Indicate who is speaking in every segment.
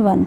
Speaker 1: 1।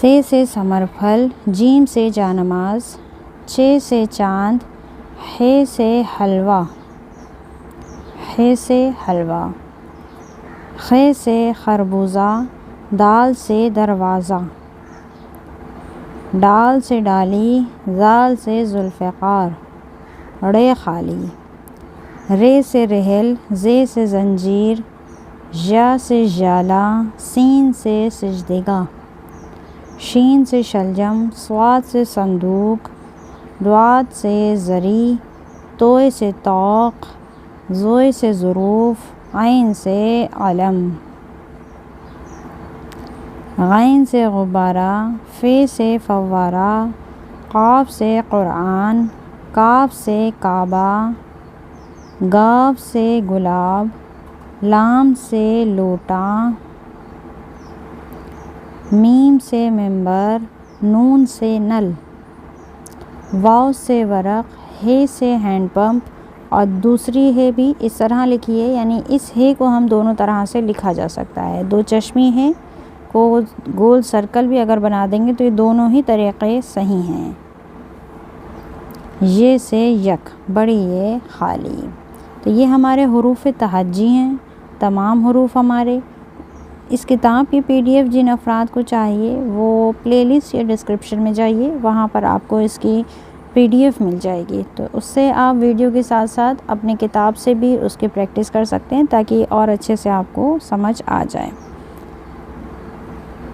Speaker 1: سے ثمر پھل، جیم سے جانماز، چ سے چاند، ح سے حلوہ، خ سے خربوزہ، دال سے دروازہ، ڈال سے ڈالی، زال سے ذوالفقار، ڑ خالی، ر سے رحل، ز سے زنجیر، ژ سے ژالہ، سین سے سجدگاہ، شین سے شلجم، صاد سے صندوق، ضاد سے زری، توئے سے طوق، زوئے سے ظروف، عین سے علم، غین سے غبارہ، ف سے فوارہ، قاف سے قرآن، کاف سے کعبہ، گاف سے گلاب، لام سے لوٹا، میم سے ممبر، نون سے نل، واو سے ورق، ہ سے ہینڈ پمپ، اور دوسری ہے بھی اس طرح لکھی ہے، یعنی اس ہے کو ہم دونوں طرح سے لکھا جا سکتا ہے۔ دو چشمی ہے کو گول سرکل بھی اگر بنا دیں گے تو یہ دونوں ہی طریقے صحیح ہیں۔ یہ سے یک، بڑی یہ خالی۔ تو یہ ہمارے حروف تہجی ہیں، تمام حروف ہمارے۔ اس کتاب کی PDF جن افراد کو چاہیے وہ پلے لسٹ یا ڈسکرپشن میں جائیے، وہاں پر آپ کو اس کی PDF مل جائے گی، تو اس سے آپ ویڈیو کے ساتھ ساتھ اپنی کتاب سے بھی اس کی پریکٹس کر سکتے ہیں تاکہ اور اچھے سے آپ کو سمجھ آ جائے۔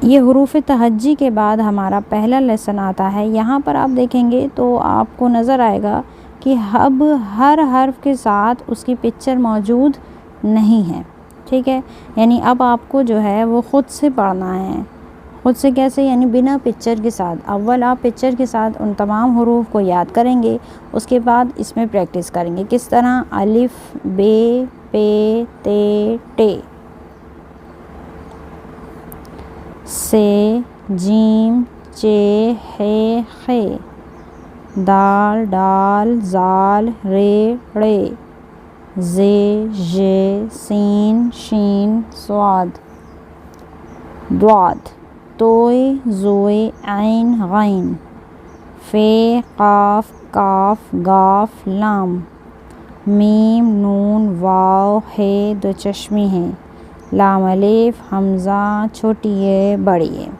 Speaker 1: یہ حروف تہجی کے بعد ہمارا پہلا لیسن آتا ہے۔ یہاں پر آپ دیکھیں گے تو آپ کو نظر آئے گا کہ اب ہر حرف کے ساتھ اس کی پکچر موجود نہیں ہے، ٹھیک ہے، یعنی اب آپ کو جو ہے وہ خود سے پڑھنا ہے۔ خود سے کیسے؟ یعنی بنا پکچر کے ساتھ۔ اول آپ پکچر کے ساتھ ان تمام حروف کو یاد کریں گے، اس کے بعد اس میں پریکٹس کریں گے۔ کس طرح؟ الف، ب، پ، ت، ٹ، س، جیم، چ، ح، خ، دال، ڈال، زال، ر، ڑ، ز، ژ، سین، شین، صاد، ضاد، توئے، زوئے، عین، غین، ف، قاف، کاف، گاف، لام، میم، نون، واو، ہ، دو چشمی ہے، لام الف، حمزہ، چھوٹی ے، بڑی ے۔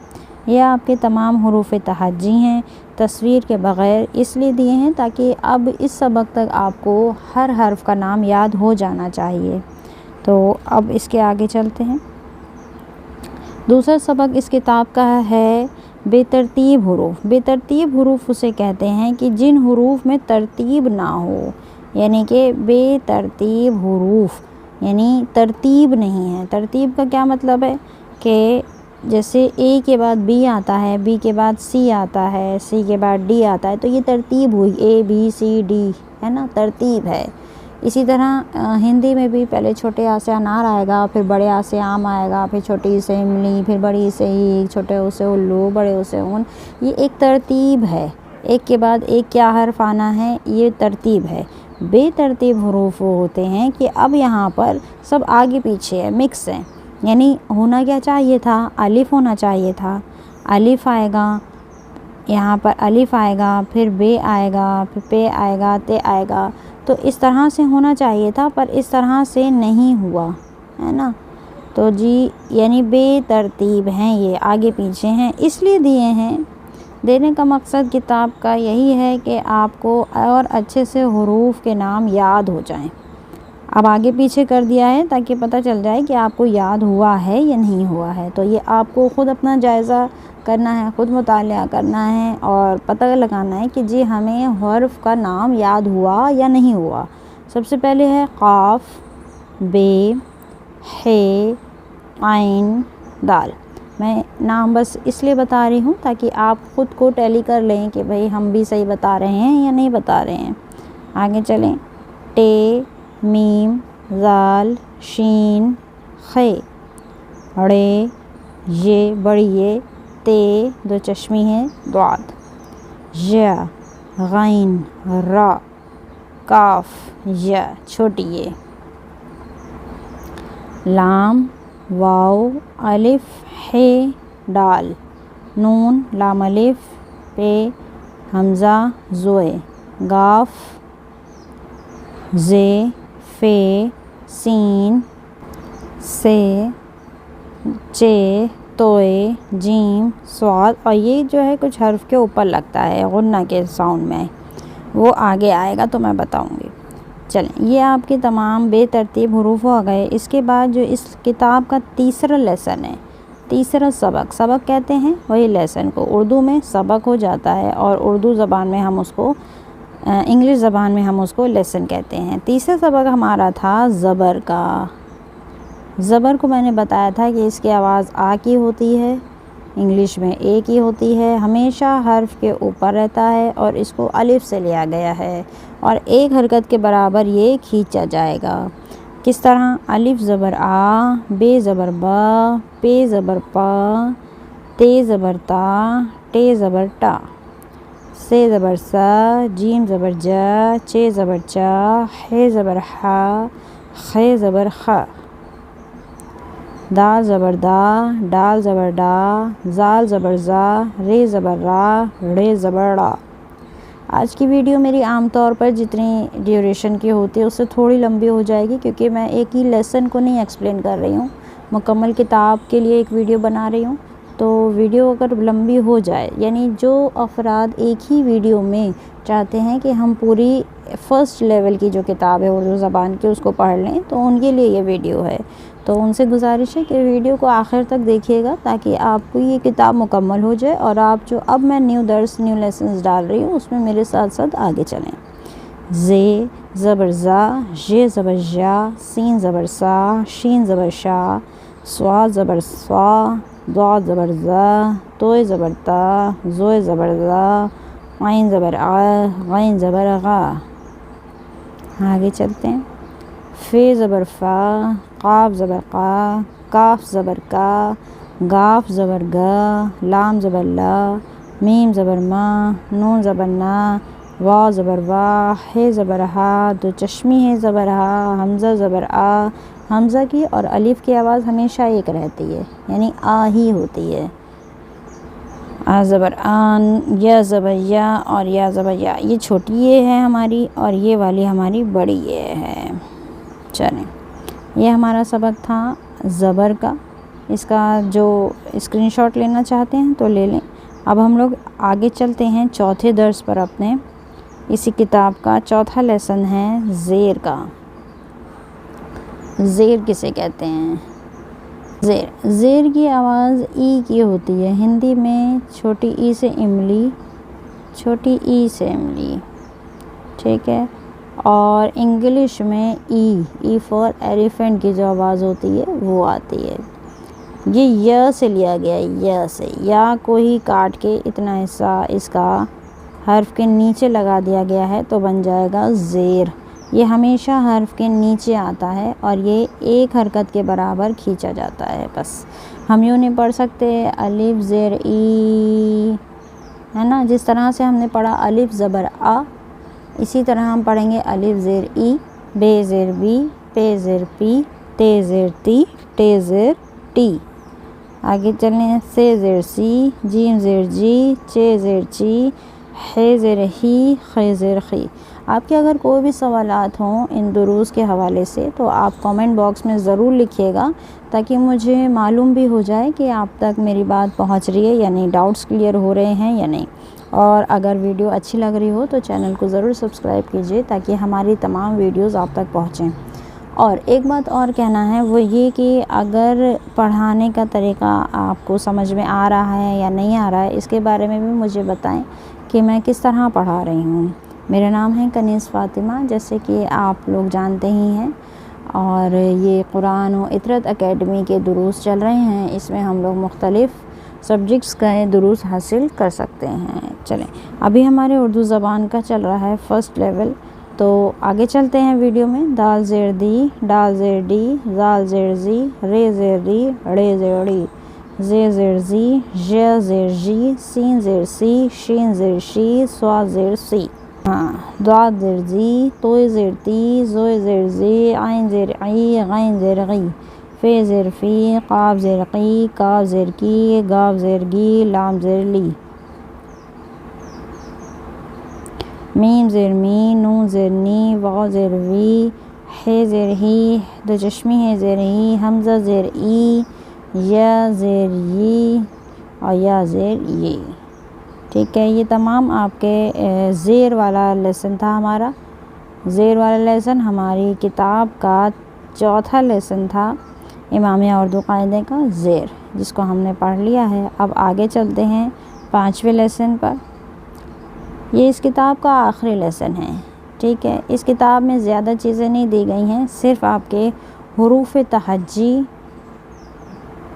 Speaker 1: یہ آپ کے تمام حروف تہجی ہیں، تصویر کے بغیر اس لیے دیے ہیں تاکہ اب اس سبق تک آپ کو ہر حرف کا نام یاد ہو جانا چاہیے۔ تو اب اس کے آگے چلتے ہیں۔ دوسرا سبق اس کتاب کا ہے بے ترتیب حروف۔ بے ترتیب حروف اسے کہتے ہیں کہ جن حروف میں ترتیب نہ ہو، یعنی کہ بے ترتیب حروف یعنی ترتیب نہیں ہے۔ ترتیب کا کیا مطلب ہے کہ جیسے اے کے بعد بی آتا ہے، بی کے بعد سی آتا ہے، سی کے بعد ڈی آتا ہے، تو یہ ترتیب ہوئی، اے بی سی ڈی، ہے نا، ترتیب ہے۔ اسی طرح ہندی میں بھی پہلے چھوٹے آ سے انار آئے گا، پھر بڑے آ سے آم آئے گا، پھر چھوٹی سے املی، پھر بڑی سے ایک، چھوٹے او سے الو، بڑے او سے اون۔ یہ ایک ترتیب ہے، ایک کے بعد ایک کیا حرف آنا ہے، یہ ترتیب ہے۔ بے ترتیب حروف وہ ہوتے ہیں کہ اب یہاں پر سب آگے پیچھے ہے، مکس ہے، یعنی ہونا کیا چاہیے تھا؟ الف ہونا چاہیے تھا، الف آئے گا، یہاں پر الف آئے گا، پھر ب آئے گا، پھر پ آئے گا، ت آئے گا، تو اس طرح سے ہونا چاہیے تھا، پر اس طرح سے نہیں ہوا، ہے نا۔ تو جی یعنی بے ترتیب ہیں، یہ آگے پیچھے ہیں، اس لیے دیے ہیں۔ دینے کا مقصد کتاب کا یہی ہے کہ آپ کو اور اچھے سے حروف کے نام یاد ہو جائیں۔ اب آگے پیچھے کر دیا ہے تاکہ پتہ چل جائے کہ آپ کو یاد ہوا ہے یا نہیں ہوا ہے۔ تو یہ آپ کو خود اپنا جائزہ کرنا ہے، خود مطالعہ کرنا ہے اور پتہ لگانا ہے کہ جی ہمیں حرف کا نام یاد ہوا یا نہیں ہوا۔ سب سے پہلے ہے قاف، ب، ح، عین، دال۔ میں نام بس اس لیے بتا رہی ہوں تاکہ آپ خود کو ٹیلی کر لیں کہ بھئی ہم بھی صحیح بتا رہے ہیں یا نہیں بتا رہے ہیں۔ آگے چلیں، ٹ، میم، ذال، شین، خ، ڑ، ی، بڑی ے، ت، دو چشمی ہے، ضاد، ژ، غین، را، کاف، ی، چھوٹی ے، لام، واو، الف، ح، ڈال، نون لام الف پے حمزہ زوئے گاف زے فے سین سے چے توئے جیم صاد، اور یہ جو ہے کچھ حرف کے اوپر لگتا ہے غنہ کے ساؤنڈ میں، وہ آگے آئے گا تو میں بتاؤں گی۔ چلیں یہ آپ کے تمام بے ترتیب حروف ہو گئے۔ اس کے بعد جو اس کتاب کا تیسرا لیسن ہے، تیسرا سبق کہتے ہیں وہی لیسن کو، اردو میں سبق ہو جاتا ہے اور اردو زبان میں ہم اس کو انگلش زبان میں ہم اس کو لیسن کہتے ہیں۔ تیسرا سبق ہمارا تھا زبر کا۔ زبر کو میں نے بتایا تھا کہ اس کی آواز آ کی ہوتی ہے، انگلش میں اے کی ہوتی ہے، ہمیشہ حرف کے اوپر رہتا ہے اور اس کو الف سے لیا گیا ہے اور ایک حرکت کے برابر یہ کھینچا جائے گا۔ کس طرح؟ الف زبر آ، بے زبر با، پے زبر پا، تے زبر تا، ٹے زبر ٹا، سے زبر سا، جیم زبر جا، چے زبر چا، ہے زبر ہا، خے زبر خا، دال زبر دا، ڈال زبر ڈا، زال زبر زا، رے زبر را، ڑے زبر ڑا۔ آج کی ویڈیو میری عام طور پر جتنی ڈیوریشن کی ہوتی ہے اس سے تھوڑی لمبی ہو جائے گی، کیونکہ میں ایک ہی لیسن کو نہیں ایکسپلین کر رہی ہوں، مکمل کتاب کے لیے ایک ویڈیو بنا رہی ہوں۔ تو ویڈیو اگر لمبی ہو جائے، یعنی جو افراد ایک ہی ویڈیو میں چاہتے ہیں کہ ہم پوری فرسٹ لیول کی جو کتاب ہے اردو زبان کی اس کو پڑھ لیں، تو ان کے لیے یہ ویڈیو ہے۔ تو ان سے گزارش ہے کہ ویڈیو کو آخر تک دیکھیے گا تاکہ آپ کو یہ کتاب مکمل ہو جائے اور آپ جو اب میں نیو لیسنز ڈال رہی ہوں اس میں میرے ساتھ ساتھ آگے چلیں۔ زے زبر زا، ژے زبر ژا، سین زبر سا، شین زبر شا، صاد زبر سوا، ضاد زبر زا، توئے زبر تا، زوئے زبر زا، عین زبر آ، غین زبر غا۔ آگے چلتے ہیں۔ فے زبر فا، قاف زبر قا، کاف زبر کا، گاف زبر گا، لام زبر لا، میم زبر ما، نون زبر نا، وا زبر وا، ہے زبر ہا، دو چشمی ہے زبر ہا، حمزہ زبر آ۔ حمزہ کی اور الف کی آواز ہمیشہ ایک رہتی ہے، یعنی آ ہی ہوتی ہے۔ آ زبر آن، یا زبر یا اور یا زبر یا، یہ چھوٹی یہ ہے ہماری اور یہ والی ہماری بڑی یہ ہے۔ چلیں یہ ہمارا سبق تھا زبر کا، اس کا جو اسکرین شاٹ لینا چاہتے ہیں تو لے لیں۔ اب ہم لوگ آگے چلتے ہیں چوتھے درس پر اپنے۔ اسی کتاب کا چوتھا لیسن ہے زیر کا۔ زیر کسے کہتے ہیں؟ زیر کی آواز ای کی ہوتی ہے، ہندی میں چھوٹی ای سے املی، چھوٹی ای سے املی، ٹھیک ہے، اور انگلش میں ای فار ایلیفینٹ کی جو آواز ہوتی ہے وہ آتی ہے۔ یہ یا سے لیا گیا ہے، یا سے، یا کو ہی کاٹ کے اتنا حصہ اس کا حرف کے نیچے لگا دیا گیا ہے تو بن جائے گا زیر۔ یہ ہمیشہ حرف کے نیچے آتا ہے اور یہ ایک حرکت کے برابر کھینچا جاتا ہے۔ بس ہم یوں نہیں پڑھ سکتے الف زیر ای، ہے نا، جس طرح سے ہم نے پڑھا الف زبر آ، اسی طرح ہم پڑھیں گے الف زیر ای، بے زیر بی، پے زیر پی، تے زیر تی، ٹے زیر ٹی۔ آگے چلیں، سے زیر سی، جیم زیر جی، چے زیر چی، ہے زیر ہی، خے زیر خی۔ آپ کے اگر کوئی بھی سوالات ہوں ان دروس کے حوالے سے تو آپ کامنٹ باکس میں ضرور لکھیے گا تاکہ مجھے معلوم بھی ہو جائے کہ آپ تک میری بات پہنچ رہی ہے یا نہیں، ڈاؤٹس کلیئر ہو رہے ہیں یا نہیں۔ اور اگر ویڈیو اچھی لگ رہی ہو تو چینل کو ضرور سبسکرائب کیجیے تاکہ ہماری تمام ویڈیوز آپ تک پہنچیں۔ اور ایک بات اور کہنا ہے وہ یہ کہ اگر پڑھانے کا طریقہ آپ کو سمجھ میں آ رہا ہے یا نہیں آ رہا ہے اس کے بارے میں بھی مجھے بتائیں کہ میں کس طرح پڑھا رہی ہوں۔ میرا نام ہے کنیز فاطمہ، جیسے کہ آپ لوگ جانتے ہی ہیں، اور یہ قرآن و اطرت اکیڈمی کے دروس چل رہے ہیں، اس میں ہم لوگ مختلف سبجیکٹس کا دروس حاصل کر سکتے ہیں۔ چلیں ابھی ہمارے اردو زبان کا چل رہا ہے فرسٹ لیول، تو آگے چلتے ہیں ویڈیو میں۔ دال زیر دی، ڈال زیر ڈی، زال زیر زی، رے زیر ری، ڑے زیر ڑی، زے زیر زی، ژ زیر جی، سین زیر سی، شین زیر شی، صاد زیر سی، ضاد زیر زی، توئے زیر تی، زوئے زیر زی، عین زیر عی، غین زیر غی۔ فے زیر فی، قاف زیر قی، کاف زیر کی، گاف زیر گی، لام زیر لی، میم زیر می، نون زیر نی، واو زیر وی، ہے زیر ہی، دو چشمی ہے زیر ہی، حمزہ زیر ای، یا زیر ی اور یا زیر یہ۔ ٹھیک ہے، یہ تمام آپ کے زیر والا لیسن تھا ہمارا۔ زیر والا لیسن ہماری کتاب کا چوتھا لیسن تھا، امامیہ اردو قاعدے کا زیر، جس کو ہم نے پڑھ لیا ہے۔ اب آگے چلتے ہیں 5ویں لیسن پر۔ یہ اس کتاب کا آخری لیسن ہے۔ ٹھیک ہے، اس کتاب میں زیادہ چیزیں نہیں دی گئی ہیں، صرف آپ کے حروف تہجی،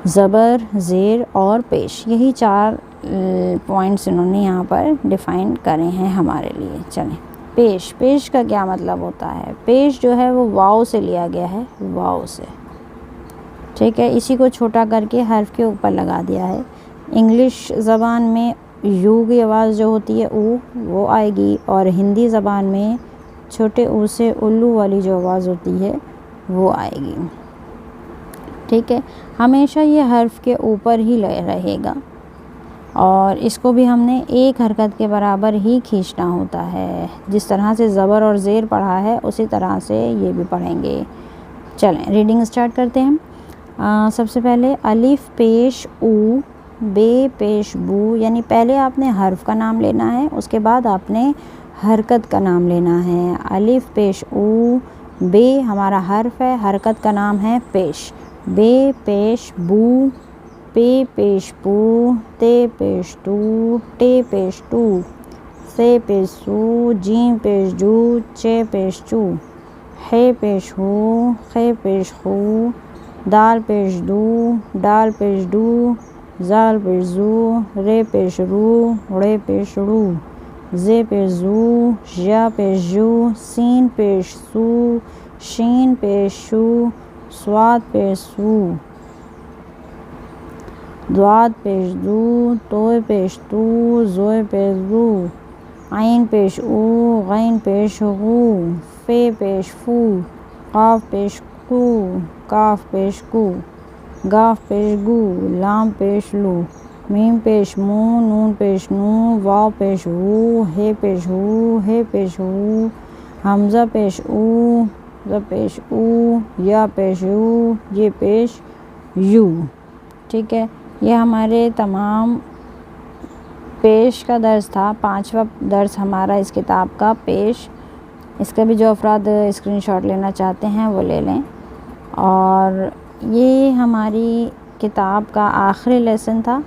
Speaker 1: زبر، زیر اور پیش، یہی 4 پوائنٹس انہوں نے یہاں پر ڈیفائن کرے ہیں ہمارے لیے۔ چلیں، پیش، پیش کا کیا مطلب ہوتا ہے؟ پیش جو ہے وہ واو سے لیا گیا ہے، واو سے۔ ٹھیک ہے، اسی کو چھوٹا کر کے حرف کے اوپر لگا دیا ہے۔ انگلش زبان میں یو کی آواز جو ہوتی ہے او، وہ آئے گی، اور ہندی زبان میں چھوٹے او سے الو والی جو آواز ہوتی ہے وہ آئے گی۔ ٹھیک ہے، ہمیشہ یہ حرف کے اوپر ہی رہے گا، اور اس کو بھی ہم نے ایک حرکت کے برابر ہی کھینچنا ہوتا ہے۔ جس طرح سے زبر اور زیر پڑھا ہے اسی طرح سے یہ بھی پڑھیں گے۔ چلیں ریڈنگ سٹارٹ کرتے ہیں۔ سب سے پہلے الف پیش او، بے پیش بو، یعنی پہلے آپ نے حرف کا نام لینا ہے، اس کے بعد آپ نے حرکت کا نام لینا ہے۔ الف پیش او، بے ہمارا حرف ہے، حرکت کا نام ہے پیش، بے پیش بو، پے پیش پو، تے پیش تو، ٹے پیش ٹو، سے پیش سو، جیم پیش جو، چے پیش چو، ہے پیش ہو، خے پیش خو، دال پیش دو، ڈال پیش ڈو، زال پیش زو، رے پیش رو، رے پیش رو، زے پیش زو، یا پیش جو، سین پیش سو، شین پیش شو، سواد پیش سو، دواد پیش دو، توئے پیش تو، زوئے پیش زو، عین پیش او، غین پیش غو، فے پیش فو، قاف پیش کو، کاف پیش کو، گاف پیش گو، لام پیش لو، میم پیش مو، نون پیش نو، واو پیش وو، ہے پیش ہو، ہے پیش ہو، حمزہ پیش او، ز پیش او، یا پیش یو، یہ پیش یو۔ ٹھیک ہے، یہ ہمارے تمام پیش کا درس تھا، 5واں درس ہمارا اس کتاب کا پیش۔ اس کا بھی جو افراد اسکرین شاٹ لینا چاہتے ہیں وہ لے لیں۔ اور یہ ہماری کتاب کا آخری لیسن تھا،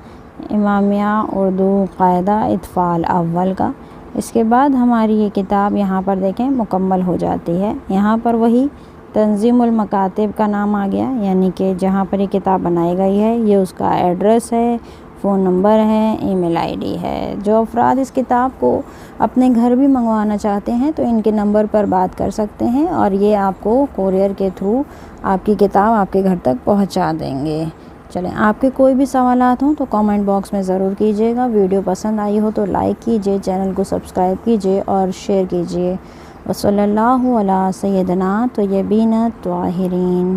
Speaker 1: امامیہ اردو قاعدہ اطفال اول کا۔ اس کے بعد ہماری یہ کتاب یہاں پر دیکھیں مکمل ہو جاتی ہے۔ یہاں پر وہی تنظیم المکاتب کا نام آ گیا، یعنی کہ جہاں پر یہ کتاب بنائی گئی ہے یہ اس کا ایڈریس ہے، فون نمبر ہے، ای میل آئی ڈی ہے۔ جو افراد اس کتاب کو اپنے گھر بھی منگوانا چاہتے ہیں تو ان کے نمبر پر بات کر سکتے ہیں، اور یہ آپ کو کوریئر کے تھرو آپ کی کتاب آپ کے گھر تک پہنچا دیں گے۔ چلیں، آپ کے کوئی بھی سوالات ہوں تو کامنٹ باکس میں ضرور کیجیے گا۔ ویڈیو پسند آئی ہو تو لائک کیجیے، چینل کو سبسکرائب کیجیے اور شیئر کیجیے۔ وصلی اللہ علی سیدنا طیبین الطاہرین۔